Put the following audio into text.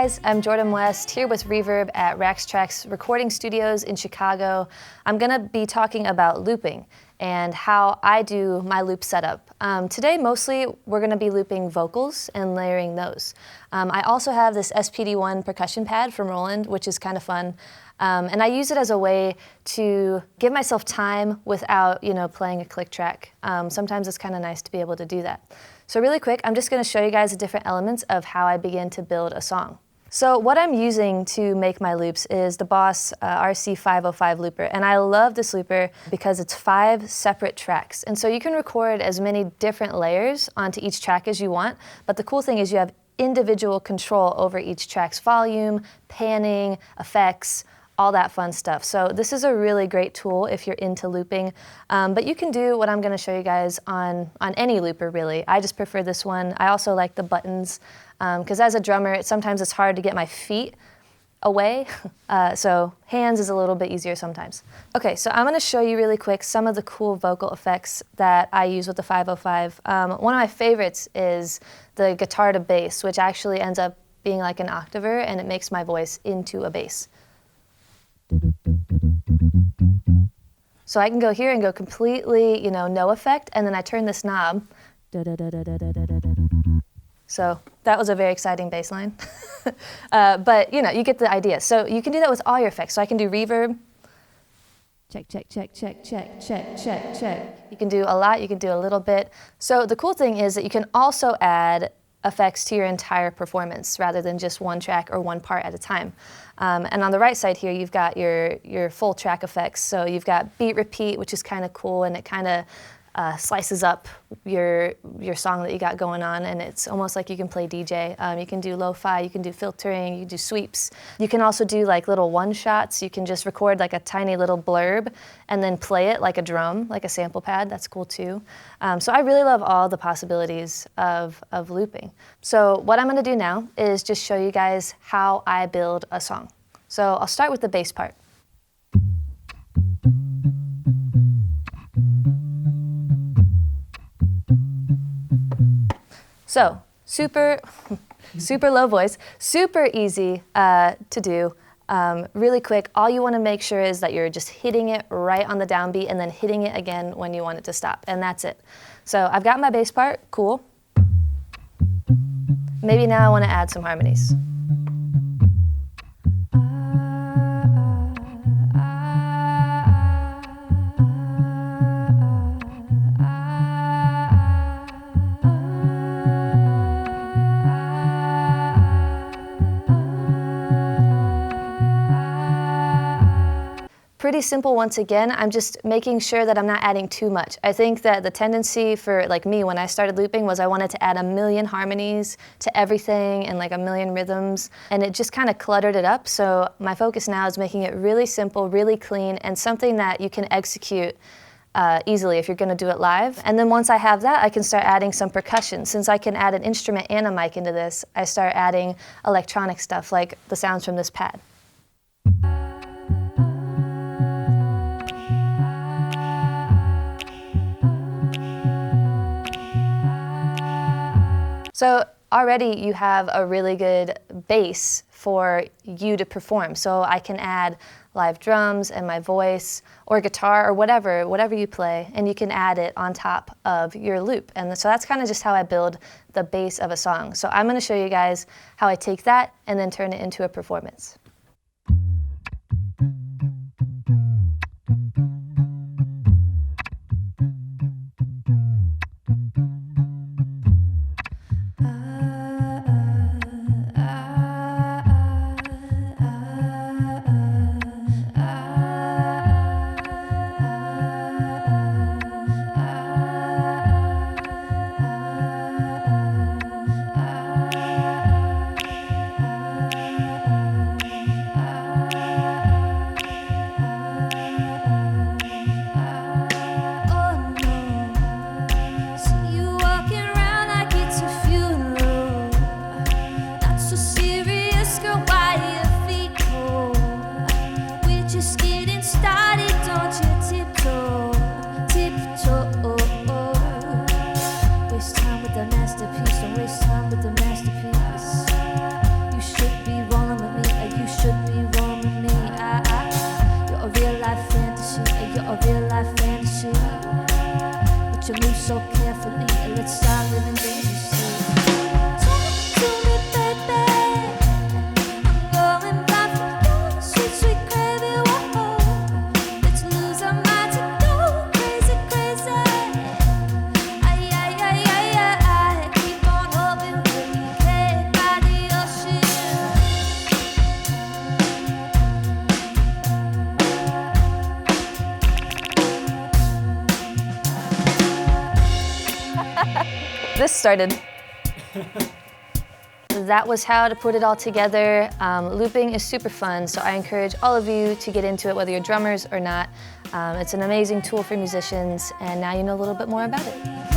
guys, I'm Jordan West here with Reverb at Rax Trax recording studios in Chicago. I'm gonna be talking about looping and how I do my loop setup. Today, mostly, we're gonna be looping vocals and layering those. I also have this SPD1 percussion pad from Roland, which is kind of fun. And I use it as a way to give myself time without, playing a click track. Sometimes it's kind of nice to be able to do that. So really quick, I'm just gonna show you guys the different elements of how I begin to build a song. So what I'm using to make my loops is the Boss RC505 looper. And I love this looper because it's 5 separate tracks. And so you can record as many different layers onto each track as you want. But the cool thing is you have individual control over each track's volume, panning, effects, all that fun stuff. So this is a really great tool if you're into looping, but you can do what I'm gonna show you guys on any looper really. I just prefer this one. I also like the buttons, because as a drummer, sometimes it's hard to get my feet away, so hands is a little bit easier sometimes. Okay, so I'm gonna show you really quick some of the cool vocal effects that I use with the 505. One of my favorites is the guitar to bass, which actually ends up being like an octaver, and it makes my voice into a bass. So I can go here and go completely, no effect, and then I turn this knob. So that was a very exciting bass line. But you get the idea. So you can do that with all your effects. So I can do reverb. Check, check, check, check, check, check, check, check. You can do a lot, you can do a little bit. So the cool thing is that you can also add effects to your entire performance rather than just one track or one part at a time. And on the right side here, you've got your full track effects. So you've got beat repeat, which is kind of cool, and it kind of slices up your song that you got going on, and it's almost like you can play DJ. You can do lo-fi, you can do filtering, you can do sweeps. You can also do like little one-shots. You can just record like a tiny little blurb and then play it like a drum, like a sample pad. That's cool too. So I really love all the possibilities of looping. So what I'm gonna do now is just show you guys how I build a song. So I'll start with the bass part. So, super low voice, super easy to do, really quick. All you want to make sure is that you're just hitting it right on the downbeat and then hitting it again when you want it to stop, and that's it. So I've got my bass part, cool. Maybe now I want to add some harmonies. Pretty simple once again. I'm just making sure that I'm not adding too much. I think that the tendency for like me when I started looping was I wanted to add a million harmonies to everything and like a million rhythms, and it just kind of cluttered it up. So my focus now is making it really simple, really clean, and something that you can execute easily if you're gonna do it live. And then once I have that, I can start adding some percussion. Since I can add an instrument and a mic into this, I start adding electronic stuff like the sounds from this pad. So already you have a really good base for you to perform. So I can add live drums and my voice or guitar or whatever you play, and you can add it on top of your loop. And so that's kind of just how I build the base of a song. So I'm gonna show you guys how I take that and then turn it into a performance. this started. That was how to put it all together. Looping is super fun, so I encourage all of you to get into it, whether you're drummers or not. It's an amazing tool for musicians, and now you know a little bit more about it.